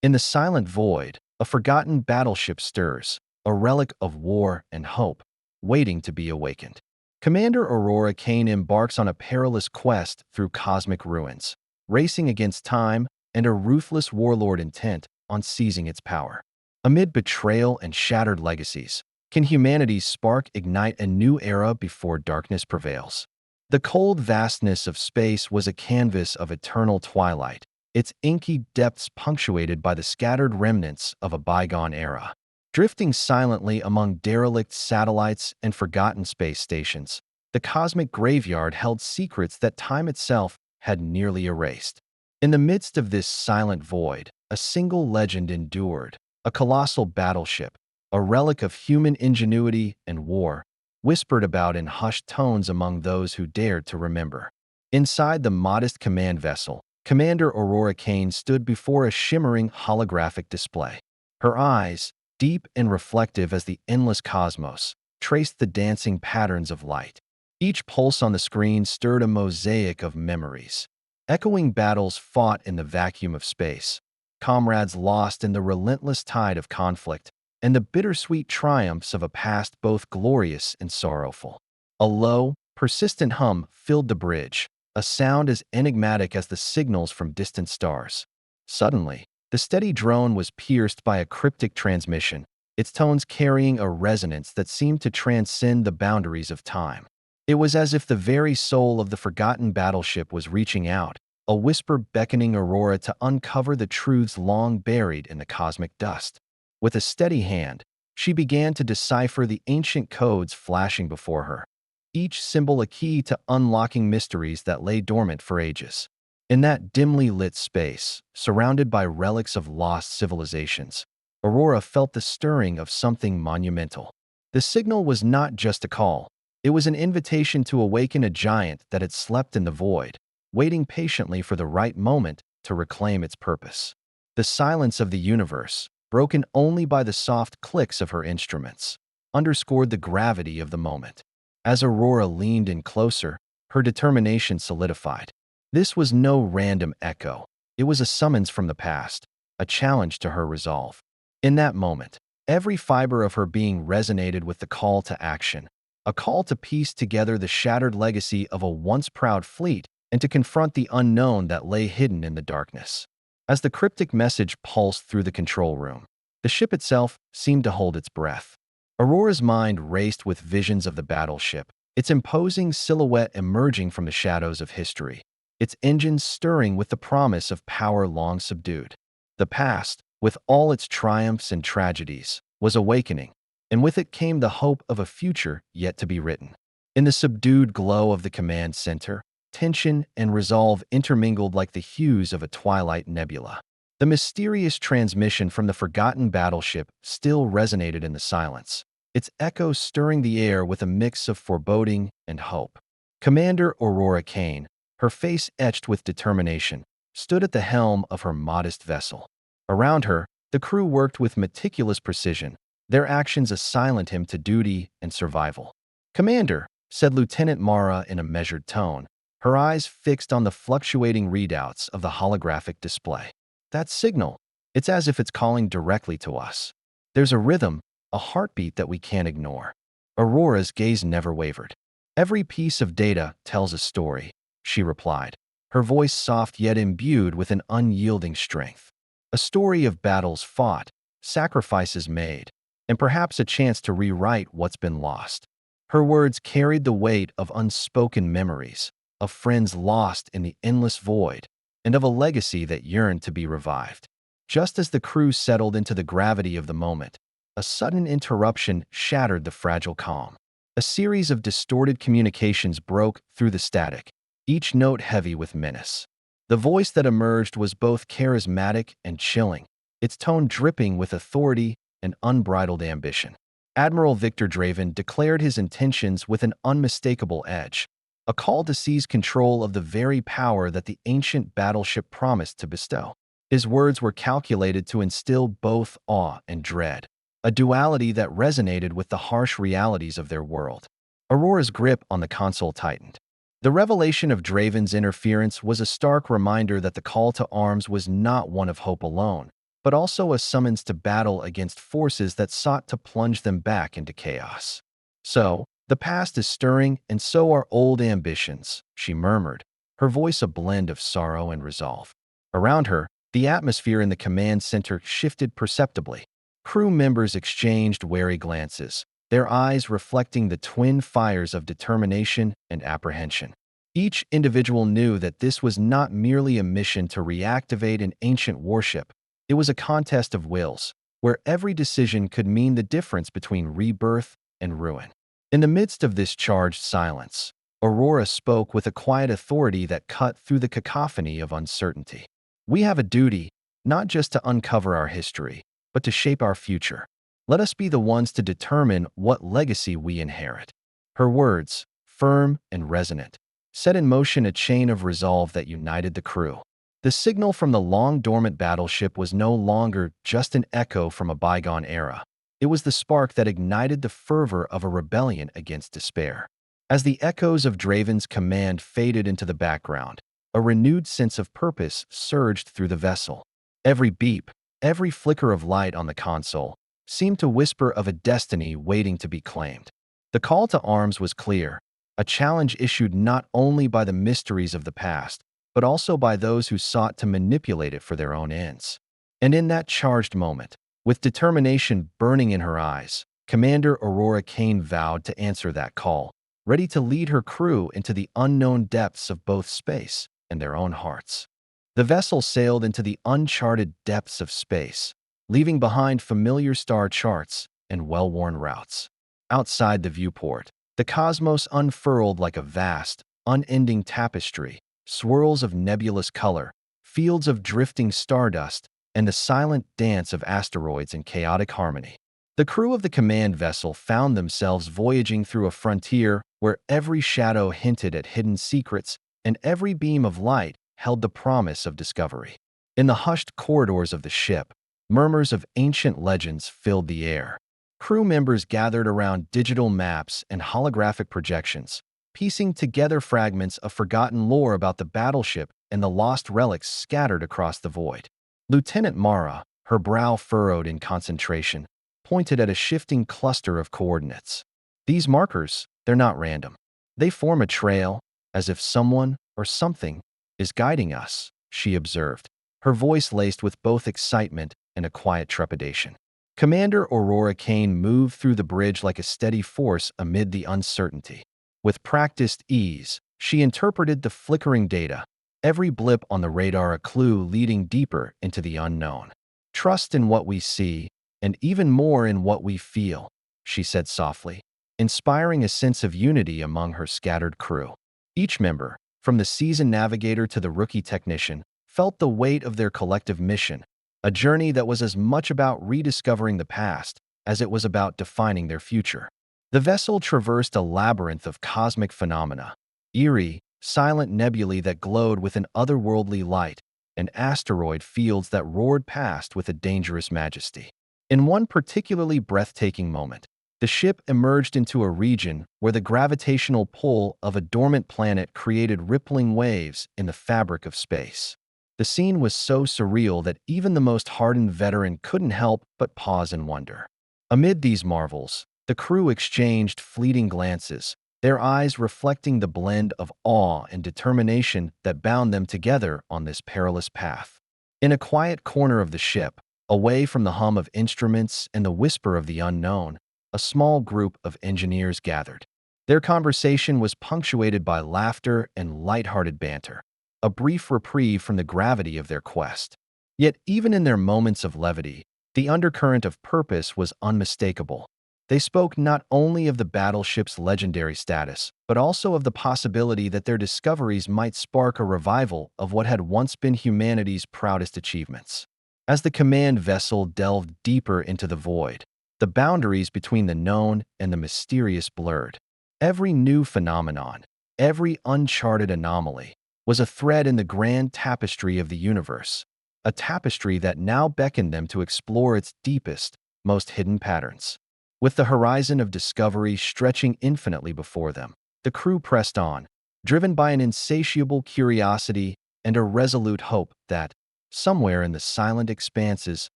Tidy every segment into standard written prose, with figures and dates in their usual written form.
In the silent void, a forgotten battleship stirs, a relic of war and hope, waiting to be awakened. Commander Aurora Kane embarks on a perilous quest through cosmic ruins, racing against time and a ruthless warlord intent on seizing its power. Amid betrayal and shattered legacies, can humanity's spark ignite a new era before darkness prevails? The cold vastness of space was a canvas of eternal twilight, its inky depths punctuated by the scattered remnants of a bygone era. Drifting silently among derelict satellites and forgotten space stations, the cosmic graveyard held secrets that time itself had nearly erased. In the midst of this silent void, a single legend endured, a colossal battleship, a relic of human ingenuity and war, whispered about in hushed tones among those who dared to remember. Inside the modest command vessel, Commander Aurora Kane stood before a shimmering holographic display. Her eyes, deep and reflective as the endless cosmos, traced the dancing patterns of light. Each pulse on the screen stirred a mosaic of memories, echoing battles fought in the vacuum of space, comrades lost in the relentless tide of conflict, and the bittersweet triumphs of a past both glorious and sorrowful. A low, persistent hum filled the bridge, a sound as enigmatic as the signals from distant stars. Suddenly, the steady drone was pierced by a cryptic transmission, its tones carrying a resonance that seemed to transcend the boundaries of time. It was as if the very soul of the forgotten battleship was reaching out, a whisper beckoning Aurora to uncover the truths long buried in the cosmic dust. With a steady hand, she began to decipher the ancient codes flashing before her, each symbol a key to unlocking mysteries that lay dormant for ages. In that dimly lit space, surrounded by relics of lost civilizations, Aurora felt the stirring of something monumental. The signal was not just a call, it was an invitation to awaken a giant that had slept in the void, waiting patiently for the right moment to reclaim its purpose. The silence of the universe, broken only by the soft clicks of her instruments, underscored the gravity of the moment. As Aurora leaned in closer, her determination solidified. This was no random echo. It was a summons from the past, a challenge to her resolve. In that moment, every fiber of her being resonated with the call to action, a call to piece together the shattered legacy of a once proud fleet and to confront the unknown that lay hidden in the darkness. As the cryptic message pulsed through the control room, the ship itself seemed to hold its breath. Aurora's mind raced with visions of the battleship, its imposing silhouette emerging from the shadows of history, its engines stirring with the promise of power long subdued. The past, with all its triumphs and tragedies, was awakening, and with it came the hope of a future yet to be written. In the subdued glow of the command center, tension and resolve intermingled like the hues of a twilight nebula. The mysterious transmission from the forgotten battleship still resonated in the silence, its echoes stirring the air with a mix of foreboding and hope. Commander Aurora Kane, her face etched with determination, stood at the helm of her modest vessel. Around her, the crew worked with meticulous precision, their actions a silent hymn to duty and survival. "Commander," said Lieutenant Mara in a measured tone, her eyes fixed on the fluctuating readouts of the holographic display. "That signal, it's as if it's calling directly to us. There's a rhythm, a heartbeat that we can't ignore." Aurora's gaze never wavered. "Every piece of data tells a story," she replied, her voice soft yet imbued with an unyielding strength. "A story of battles fought, sacrifices made, and perhaps a chance to rewrite what's been lost." Her words carried the weight of unspoken memories, of friends lost in the endless void, and of a legacy that yearned to be revived. Just as the crew settled into the gravity of the moment, a sudden interruption shattered the fragile calm. A series of distorted communications broke through the static, each note heavy with menace. The voice that emerged was both charismatic and chilling, its tone dripping with authority and unbridled ambition. Admiral Victor Draven declared his intentions with an unmistakable edge, a call to seize control of the very power that the ancient battleship promised to bestow. His words were calculated to instill both awe and dread, a duality that resonated with the harsh realities of their world. Aurora's grip on the console tightened. The revelation of Draven's interference was a stark reminder that the call to arms was not one of hope alone, but also a summons to battle against forces that sought to plunge them back into chaos. "So, the past is stirring, and so are old ambitions," she murmured, her voice a blend of sorrow and resolve. Around her, the atmosphere in the command center shifted perceptibly. Crew members exchanged wary glances, their eyes reflecting the twin fires of determination and apprehension. Each individual knew that this was not merely a mission to reactivate an ancient warship. It was a contest of wills, where every decision could mean the difference between rebirth and ruin. In the midst of this charged silence, Aurora spoke with a quiet authority that cut through the cacophony of uncertainty. "We have a duty, not just to uncover our history, but to shape our future. Let us be the ones to determine what legacy we inherit." Her words, firm and resonant, set in motion a chain of resolve that united the crew. The signal from the long-dormant battleship was no longer just an echo from a bygone era. It was the spark that ignited the fervor of a rebellion against despair. As the echoes of Draven's command faded into the background, a renewed sense of purpose surged through the vessel. Every beep, every flicker of light on the console seemed to whisper of a destiny waiting to be claimed. The call to arms was clear, a challenge issued not only by the mysteries of the past, but also by those who sought to manipulate it for their own ends. And in that charged moment, with determination burning in her eyes, Commander Aurora Kane vowed to answer that call, ready to lead her crew into the unknown depths of both space and their own hearts. The vessel sailed into the uncharted depths of space, leaving behind familiar star charts and well-worn routes. Outside the viewport, the cosmos unfurled like a vast, unending tapestry, swirls of nebulous color, fields of drifting stardust, and the silent dance of asteroids in chaotic harmony. The crew of the command vessel found themselves voyaging through a frontier where every shadow hinted at hidden secrets and every beam of light held the promise of discovery. In the hushed corridors of the ship, murmurs of ancient legends filled the air. Crew members gathered around digital maps and holographic projections, piecing together fragments of forgotten lore about the battleship and the lost relics scattered across the void. Lieutenant Mara, her brow furrowed in concentration, pointed at a shifting cluster of coordinates. "These markers, they're not random. They form a trail, as if someone or something is guiding us," she observed, her voice laced with both excitement and a quiet trepidation. Commander Aurora Kane moved through the bridge like a steady force amid the uncertainty. With practiced ease, she interpreted the flickering data, every blip on the radar a clue leading deeper into the unknown. "Trust in what we see, and even more in what we feel," she said softly, inspiring a sense of unity among her scattered crew. Each member, from the seasoned navigator to the rookie technician, felt the weight of their collective mission, a journey that was as much about rediscovering the past as it was about defining their future. The vessel traversed a labyrinth of cosmic phenomena, eerie, silent nebulae that glowed with an otherworldly light, and asteroid fields that roared past with a dangerous majesty. In one particularly breathtaking moment, the ship emerged into a region where the gravitational pull of a dormant planet created rippling waves in the fabric of space. The scene was so surreal that even the most hardened veteran couldn't help but pause and wonder. Amid these marvels, the crew exchanged fleeting glances, their eyes reflecting the blend of awe and determination that bound them together on this perilous path. In a quiet corner of the ship, away from the hum of instruments and the whisper of the unknown, a small group of engineers gathered. Their conversation was punctuated by laughter and lighthearted banter, a brief reprieve from the gravity of their quest. Yet even in their moments of levity, the undercurrent of purpose was unmistakable. They spoke not only of the battleship's legendary status, but also of the possibility that their discoveries might spark a revival of what had once been humanity's proudest achievements. As the command vessel delved deeper into the void, the boundaries between the known and the mysterious blurred. Every new phenomenon, every uncharted anomaly, was a thread in the grand tapestry of the universe, a tapestry that now beckoned them to explore its deepest, most hidden patterns. With the horizon of discovery stretching infinitely before them, the crew pressed on, driven by an insatiable curiosity and a resolute hope that, Somewhere in the silent expanses,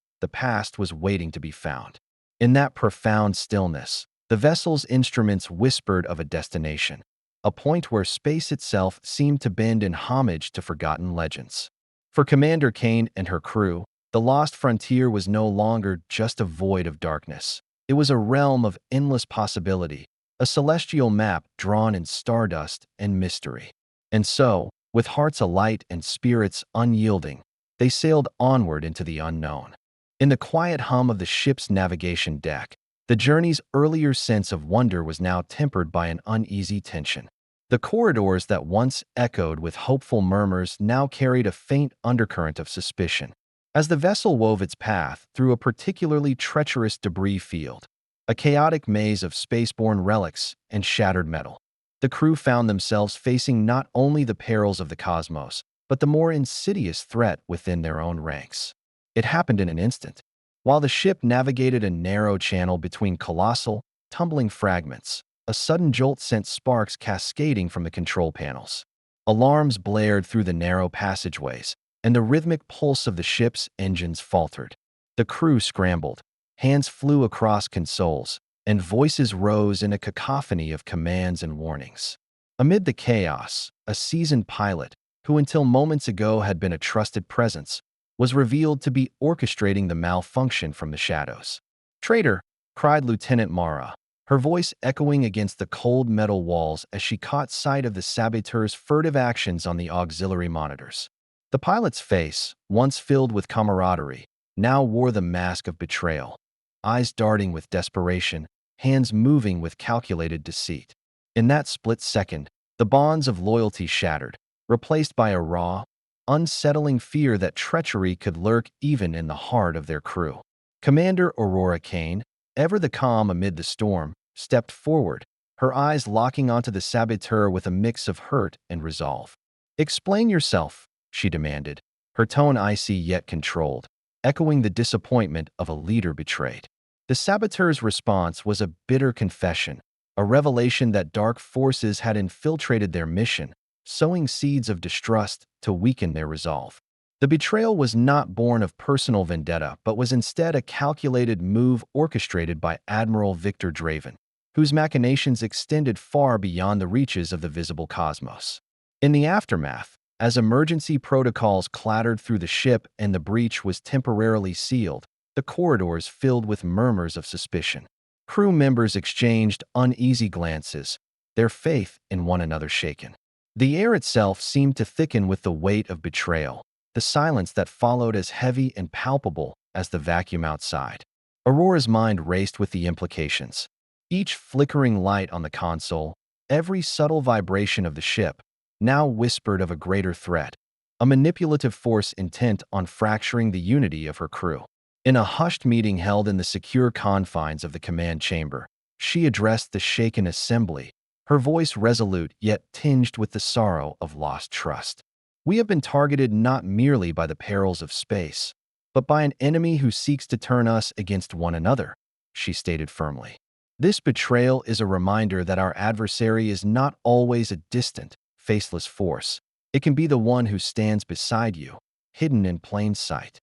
the past was waiting to be found. In that profound stillness, the vessel's instruments whispered of a destination, a point where space itself seemed to bend in homage to forgotten legends. For Commander Kane and her crew, the lost frontier was no longer just a void of darkness. It was a realm of endless possibility, a celestial map drawn in stardust and mystery. And so, with hearts alight and spirits unyielding, they sailed onward into the unknown. In the quiet hum of the ship's navigation deck, the journey's earlier sense of wonder was now tempered by an uneasy tension. The corridors that once echoed with hopeful murmurs now carried a faint undercurrent of suspicion. As the vessel wove its path through a particularly treacherous debris field, a chaotic maze of spaceborne relics and shattered metal, the crew found themselves facing not only the perils of the cosmos, but the more insidious threat within their own ranks. It happened in an instant. While the ship navigated a narrow channel between colossal, tumbling fragments, a sudden jolt sent sparks cascading from the control panels. Alarms blared through the narrow passageways, and the rhythmic pulse of the ship's engines faltered. The crew scrambled, hands flew across consoles, and voices rose in a cacophony of commands and warnings. Amid the chaos, a seasoned pilot, who until moments ago had been a trusted presence, was revealed to be orchestrating the malfunction from the shadows. "Traitor!" cried Lieutenant Mara, her voice echoing against the cold metal walls as she caught sight of the saboteur's furtive actions on the auxiliary monitors. The pilot's face, once filled with camaraderie, now wore the mask of betrayal, eyes darting with desperation, hands moving with calculated deceit. In that split second, the bonds of loyalty shattered, replaced by a raw, unsettling fear that treachery could lurk even in the heart of their crew. Commander Aurora Kane, ever the calm amid the storm, stepped forward, her eyes locking onto the saboteur with a mix of hurt and resolve. "Explain yourself," she demanded, her tone icy yet controlled, echoing the disappointment of a leader betrayed. The saboteur's response was a bitter confession, a revelation that dark forces had infiltrated their mission, sowing seeds of distrust to weaken their resolve. The betrayal was not born of personal vendetta, but was instead a calculated move orchestrated by Admiral Victor Draven, whose machinations extended far beyond the reaches of the visible cosmos. In the aftermath, as emergency protocols clattered through the ship and the breach was temporarily sealed, the corridors filled with murmurs of suspicion. Crew members exchanged uneasy glances, their faith in one another shaken. The air itself seemed to thicken with the weight of betrayal, the silence that followed as heavy and palpable as the vacuum outside. Aurora's mind raced with the implications. Each flickering light on the console, every subtle vibration of the ship, now whispered of a greater threat, a manipulative force intent on fracturing the unity of her crew. In a hushed meeting held in the secure confines of the command chamber, she addressed the shaken assembly, her voice resolute yet tinged with the sorrow of lost trust. "We have been targeted not merely by the perils of space, but by an enemy who seeks to turn us against one another," she stated firmly. "This betrayal is a reminder that our adversary is not always a distant, faceless force. It can be the one who stands beside you, hidden in plain sight."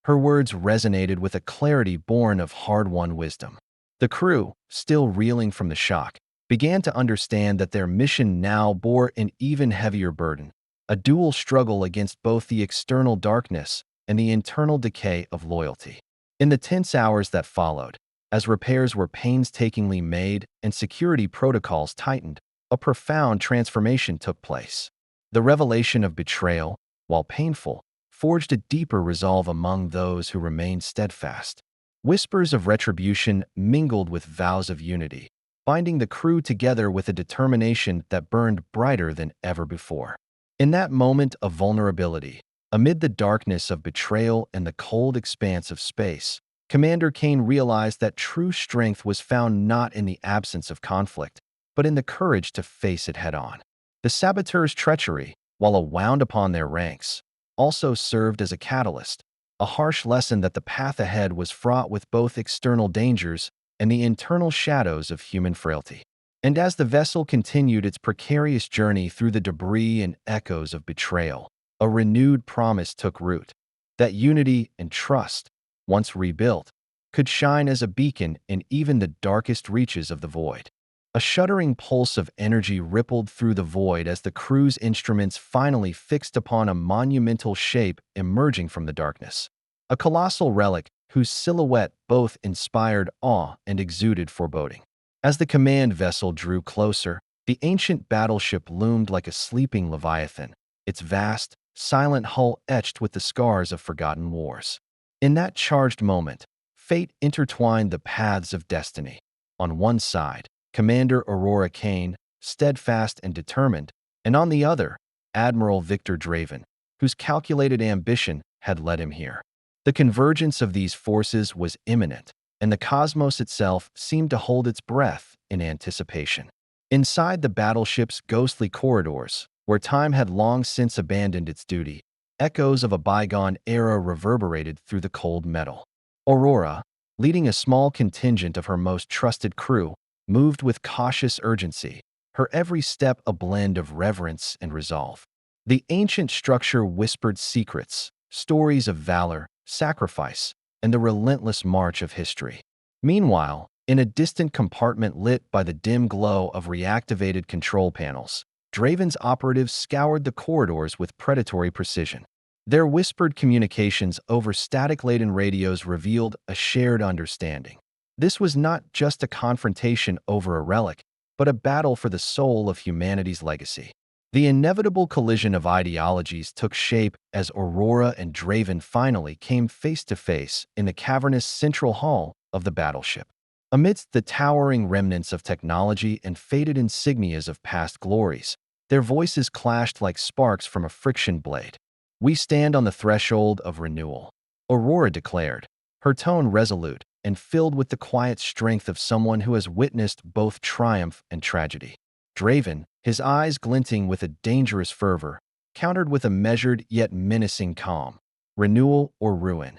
Her words resonated with a clarity born of hard-won wisdom. The crew, still reeling from the shock, began to understand that their mission now bore an even heavier burden, a dual struggle against both the external darkness and the internal decay of loyalty. In the tense hours that followed, as repairs were painstakingly made and security protocols tightened, a profound transformation took place. The revelation of betrayal, while painful, forged a deeper resolve among those who remained steadfast. Whispers of retribution mingled with vows of unity, binding the crew together with a determination that burned brighter than ever before. In that moment of vulnerability, amid the darkness of betrayal and the cold expanse of space, Commander Kane realized that true strength was found not in the absence of conflict, but in the courage to face it head-on. The saboteur's treachery, while a wound upon their ranks, also served as a catalyst, a harsh lesson that the path ahead was fraught with both external dangers and the internal shadows of human frailty. And as the vessel continued its precarious journey through the debris and echoes of betrayal, a renewed promise took root. that unity and trust, once rebuilt, could shine as a beacon in even the darkest reaches of the void. A shuddering pulse of energy rippled through the void as the crew's instruments finally fixed upon a monumental shape emerging from the darkness. A colossal relic whose silhouette both inspired awe and exuded foreboding. As the command vessel drew closer, the ancient battleship loomed like a sleeping leviathan, its vast, silent hull etched with the scars of forgotten wars. In that charged moment, fate intertwined the paths of destiny. On one side, Commander Aurora Kane, steadfast and determined, and on the other, Admiral Victor Draven, whose calculated ambition had led him here. The convergence of these forces was imminent, and the cosmos itself seemed to hold its breath in anticipation. Inside the battleship's ghostly corridors, where time had long since abandoned its duty, echoes of a bygone era reverberated through the cold metal. Aurora, leading a small contingent of her most trusted crew, moved with cautious urgency, her every step a blend of reverence and resolve. The ancient structure whispered secrets, stories of valor, sacrifice, and the relentless march of history. Meanwhile, in a distant compartment lit by the dim glow of reactivated control panels, Draven's operatives scoured the corridors with predatory precision. Their whispered communications over static-laden radios revealed a shared understanding. This was not just a confrontation over a relic, but a battle for the soul of humanity's legacy. The inevitable collision of ideologies took shape as Aurora and Draven finally came face to face in the cavernous central hall of the battleship. Amidst the towering remnants of technology and faded insignias of past glories, their voices clashed like sparks from a friction blade. "We stand on the threshold of renewal," Aurora declared, her tone resolute and filled with the quiet strength of someone who has witnessed both triumph and tragedy. Draven, his eyes glinting with a dangerous fervor, countered with a measured yet menacing calm. "Renewal or ruin.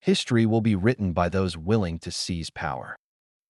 History will be written by those willing to seize power."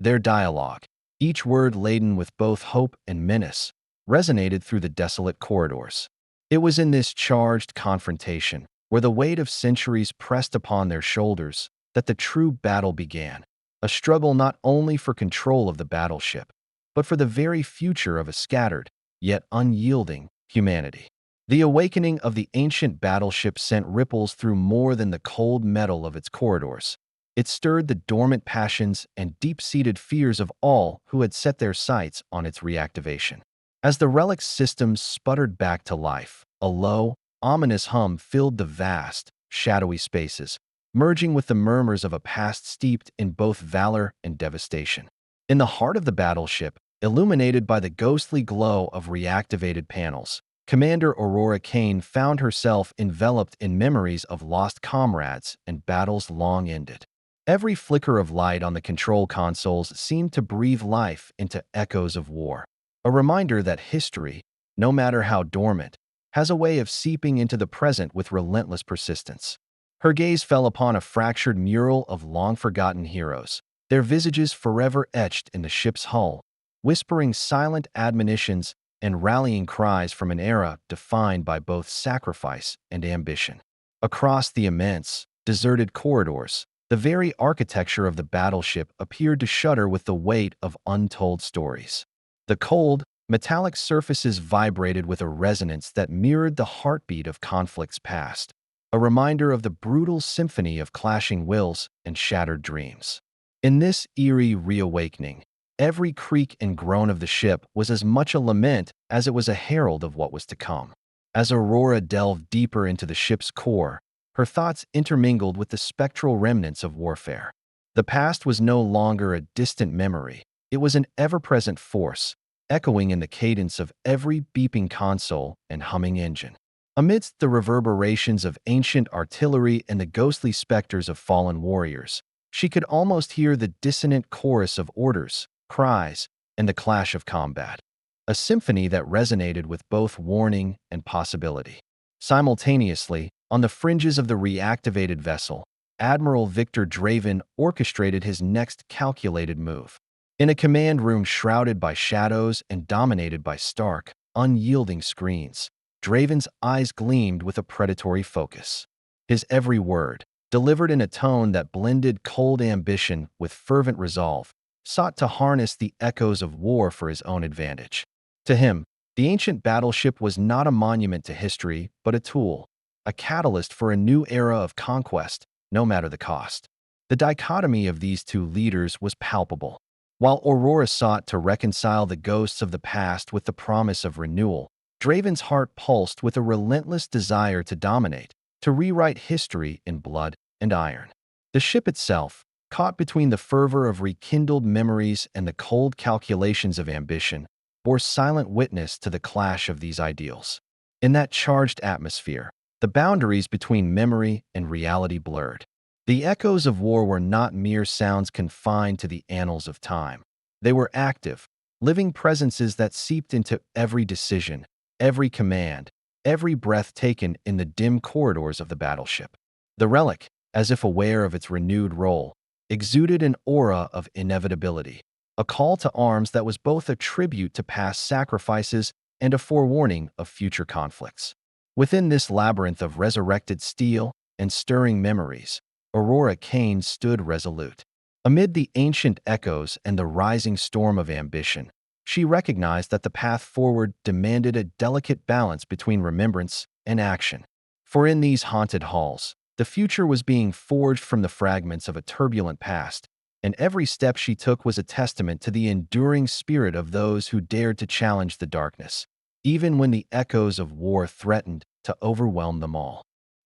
Their dialogue, each word laden with both hope and menace, resonated through the desolate corridors. It was in this charged confrontation, where the weight of centuries pressed upon their shoulders, that the true battle began, a struggle not only for control of the battleship, but for the very future of a scattered, yet unyielding, humanity. The awakening of the ancient battleship sent ripples through more than the cold metal of its corridors. It stirred the dormant passions and deep-seated fears of all who had set their sights on its reactivation. As the relic's systems sputtered back to life, a low, ominous hum filled the vast, shadowy spaces, merging with the murmurs of a past steeped in both valor and devastation. In the heart of the battleship, illuminated by the ghostly glow of reactivated panels, Commander Aurora Kane found herself enveloped in memories of lost comrades and battles long ended. Every flicker of light on the control consoles seemed to breathe life into echoes of war, a reminder that history, no matter how dormant, has a way of seeping into the present with relentless persistence. Her gaze fell upon a fractured mural of long-forgotten heroes, their visages forever etched in the ship's hull, whispering silent admonitions and rallying cries from an era defined by both sacrifice and ambition. Across the immense, deserted corridors, the very architecture of the battleship appeared to shudder with the weight of untold stories. The cold, metallic surfaces vibrated with a resonance that mirrored the heartbeat of conflicts past, a reminder of the brutal symphony of clashing wills and shattered dreams. In this eerie reawakening, every creak and groan of the ship was as much a lament as it was a herald of what was to come. As Aurora delved deeper into the ship's core, her thoughts intermingled with the spectral remnants of warfare. The past was no longer a distant memory. It was an ever-present force, echoing in the cadence of every beeping console and humming engine. Amidst the reverberations of ancient artillery and the ghostly specters of fallen warriors, she could almost hear the dissonant chorus of orders, cries, and the clash of combat, a symphony that resonated with both warning and possibility. Simultaneously, on the fringes of the reactivated vessel, Admiral Victor Draven orchestrated his next calculated move. In a command room shrouded by shadows and dominated by stark, unyielding screens, Draven's eyes gleamed with a predatory focus. His every word, delivered in a tone that blended cold ambition with fervent resolve, sought to harness the echoes of war for his own advantage. To him, the ancient battleship was not a monument to history, but a tool, a catalyst for a new era of conquest, no matter the cost. The dichotomy of these two leaders was palpable. While Aurora sought to reconcile the ghosts of the past with the promise of renewal, Draven's heart pulsed with a relentless desire to dominate, to rewrite history in blood and iron. The ship itself, caught between the fervor of rekindled memories and the cold calculations of ambition, bore silent witness to the clash of these ideals. In that charged atmosphere, the boundaries between memory and reality blurred. The echoes of war were not mere sounds confined to the annals of time. They were active, living presences that seeped into every decision, every command, every breath taken in the dim corridors of the battleship. The relic, as if aware of its renewed role, exuded an aura of inevitability, a call to arms that was both a tribute to past sacrifices and a forewarning of future conflicts. Within this labyrinth of resurrected steel and stirring memories, Aurora Kane stood resolute. Amid the ancient echoes and the rising storm of ambition, she recognized that the path forward demanded a delicate balance between remembrance and action. For in these haunted halls, the future was being forged from the fragments of a turbulent past, and every step she took was a testament to the enduring spirit of those who dared to challenge the darkness, even when the echoes of war threatened to overwhelm them all.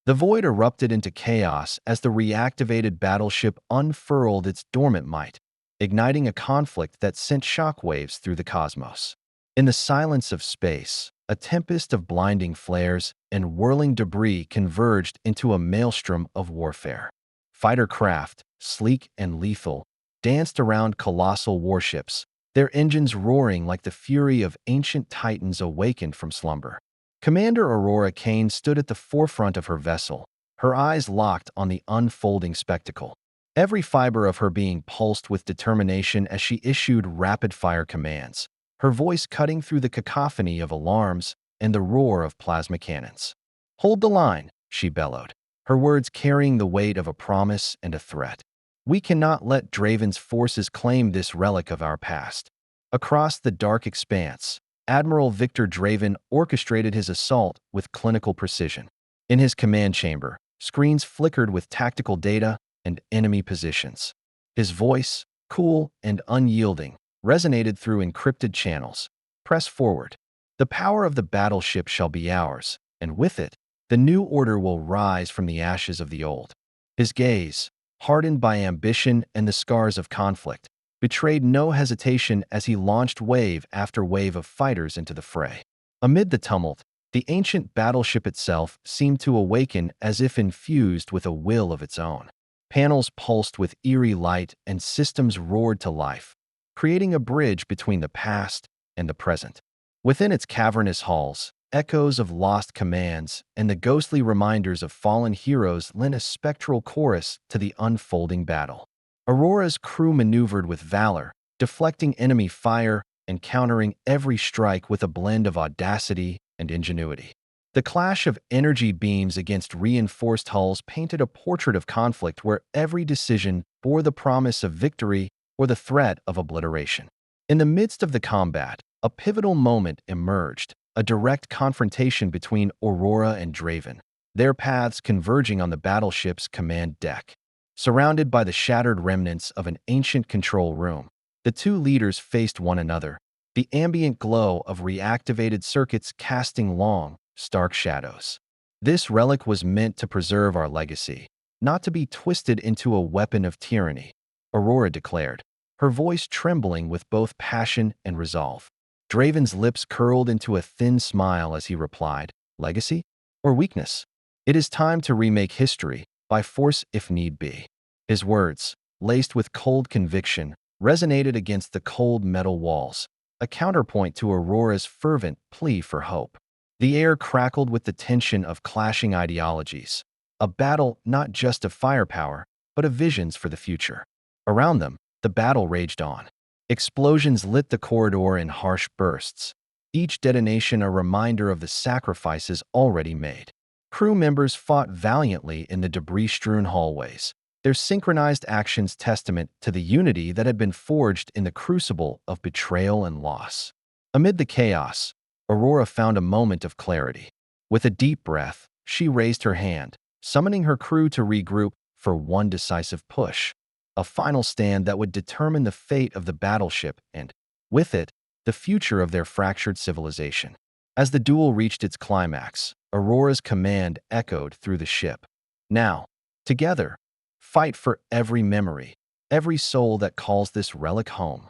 The void erupted into chaos as the reactivated battleship unfurled its dormant might, igniting a conflict that sent shockwaves through the cosmos. In the silence of space, a tempest of blinding flares and whirling debris converged into a maelstrom of warfare. Fighter craft, sleek and lethal, danced around colossal warships, their engines roaring like the fury of ancient titans awakened from slumber. Commander Aurora Kane stood at the forefront of her vessel, her eyes locked on the unfolding spectacle. Every fiber of her being pulsed with determination as she issued rapid-fire commands, her voice cutting through the cacophony of alarms and the roar of plasma cannons. "Hold the line," she bellowed, her words carrying the weight of a promise and a threat. "We cannot let Draven's forces claim this relic of our past." Across the dark expanse, Admiral Victor Draven orchestrated his assault with clinical precision. In his command chamber, screens flickered with tactical data and enemy positions. His voice, cool and unyielding, resonated through encrypted channels. "Press forward. The power of the battleship shall be ours, and with it, the new order will rise from the ashes of the old." His gaze, hardened by ambition and the scars of conflict, betrayed no hesitation as he launched wave after wave of fighters into the fray. Amid the tumult, the ancient battleship itself seemed to awaken as if infused with a will of its own. Panels pulsed with eerie light and systems roared to life, creating a bridge between the past and the present. Within its cavernous halls, echoes of lost commands and the ghostly reminders of fallen heroes lent a spectral chorus to the unfolding battle. Aurora's crew maneuvered with valor, deflecting enemy fire and countering every strike with a blend of audacity and ingenuity. The clash of energy beams against reinforced hulls painted a portrait of conflict where every decision bore the promise of victory or the threat of obliteration. In the midst of the combat, a pivotal moment emerged, a direct confrontation between Aurora and Draven, their paths converging on the battleship's command deck. Surrounded by the shattered remnants of an ancient control room, the two leaders faced one another, the ambient glow of reactivated circuits casting long, stark shadows. "This relic was meant to preserve our legacy, not to be twisted into a weapon of tyranny," Aurora declared, her voice trembling with both passion and resolve. Draven's lips curled into a thin smile as he replied, "Legacy? Or weakness? It is time to remake history, by force if need be." His words, laced with cold conviction, resonated against the cold metal walls, a counterpoint to Aurora's fervent plea for hope. The air crackled with the tension of clashing ideologies, a battle not just of firepower, but of visions for the future. Around them, the battle raged on. Explosions lit the corridor in harsh bursts, each detonation a reminder of the sacrifices already made. Crew members fought valiantly in the debris-strewn hallways, their synchronized actions testament to the unity that had been forged in the crucible of betrayal and loss. Amid the chaos, Aurora found a moment of clarity. With a deep breath, she raised her hand, summoning her crew to regroup for one decisive push, a final stand that would determine the fate of the battleship and, with it, the future of their fractured civilization. As the duel reached its climax, Aurora's command echoed through the ship. Now, together, fight for every memory, every soul that calls this relic home.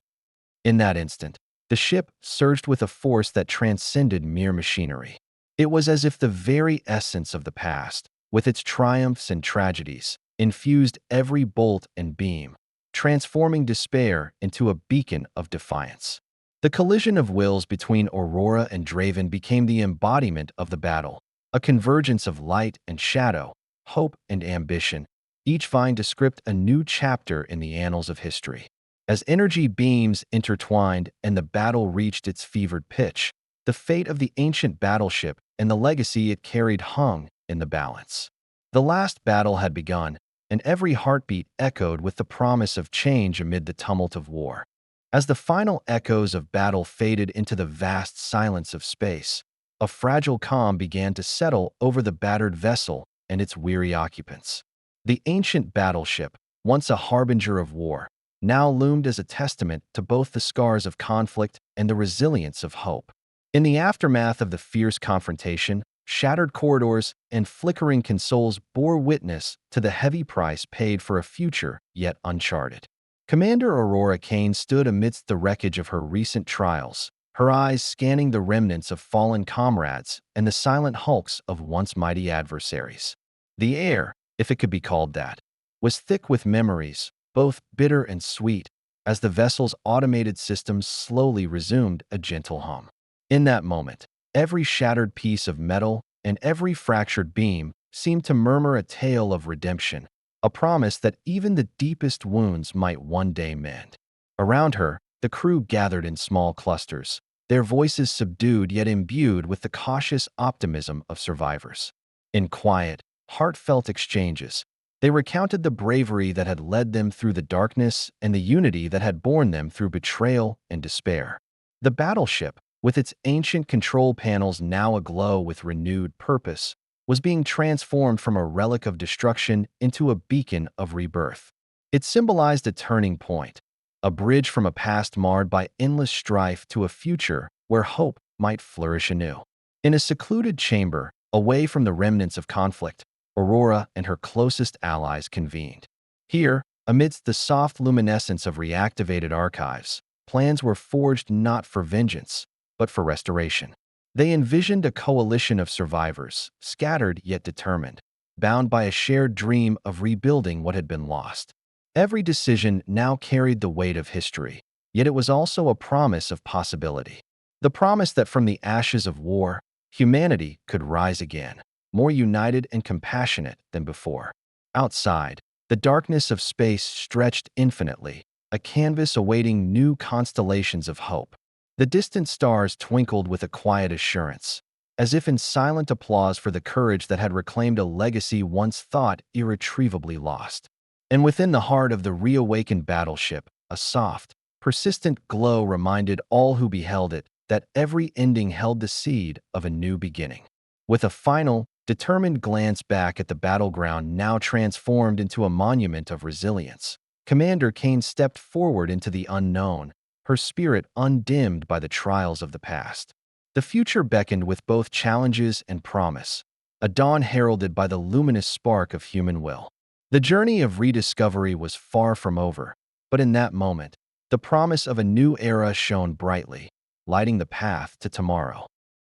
In that instant, the ship surged with a force that transcended mere machinery. It was as if the very essence of the past, with its triumphs and tragedies, infused every bolt and beam, transforming despair into a beacon of defiance. The collision of wills between Aurora and Draven became the embodiment of the battle, a convergence of light and shadow, hope and ambition, each vying to script a new chapter in the annals of history. As energy beams intertwined and the battle reached its fevered pitch, the fate of the ancient battleship and the legacy it carried hung in the balance. The last battle had begun, and every heartbeat echoed with the promise of change amid the tumult of war. As the final echoes of battle faded into the vast silence of space, a fragile calm began to settle over the battered vessel and its weary occupants. The ancient battleship, once a harbinger of war, now loomed as a testament to both the scars of conflict and the resilience of hope. In the aftermath of the fierce confrontation, shattered corridors and flickering consoles bore witness to the heavy price paid for a future yet uncharted. Commander Aurora Kane stood amidst the wreckage of her recent trials, her eyes scanning the remnants of fallen comrades and the silent hulks of once mighty adversaries. The air, if it could be called that, was thick with memories, both bitter and sweet, as the vessel's automated systems slowly resumed a gentle hum. In that moment, every shattered piece of metal and every fractured beam seemed to murmur a tale of redemption, a promise that even the deepest wounds might one day mend. Around her, the crew gathered in small clusters, their voices subdued yet imbued with the cautious optimism of survivors. In quiet, heartfelt exchanges, they recounted the bravery that had led them through the darkness and the unity that had borne them through betrayal and despair. The battleship, with its ancient control panels now aglow with renewed purpose, was being transformed from a relic of destruction into a beacon of rebirth. It symbolized a turning point, a bridge from a past marred by endless strife to a future where hope might flourish anew. In a secluded chamber, away from the remnants of conflict, Aurora and her closest allies convened. Here, amidst the soft luminescence of reactivated archives, plans were forged not for vengeance, but for restoration. They envisioned a coalition of survivors, scattered yet determined, bound by a shared dream of rebuilding what had been lost. Every decision now carried the weight of history, yet it was also a promise of possibility. The promise that from the ashes of war, humanity could rise again, more united and compassionate than before. Outside, the darkness of space stretched infinitely, a canvas awaiting new constellations of hope. The distant stars twinkled with a quiet assurance, as if in silent applause for the courage that had reclaimed a legacy once thought irretrievably lost. And within the heart of the reawakened battleship, a soft, persistent glow reminded all who beheld it that every ending held the seed of a new beginning. With a final, determined glance back at the battleground now transformed into a monument of resilience, Commander Kane stepped forward into the unknown, her spirit undimmed by the trials of the past. The future beckoned with both challenges and promise, a dawn heralded by the luminous spark of human will. The journey of rediscovery was far from over, but in that moment, the promise of a new era shone brightly, lighting the path to tomorrow.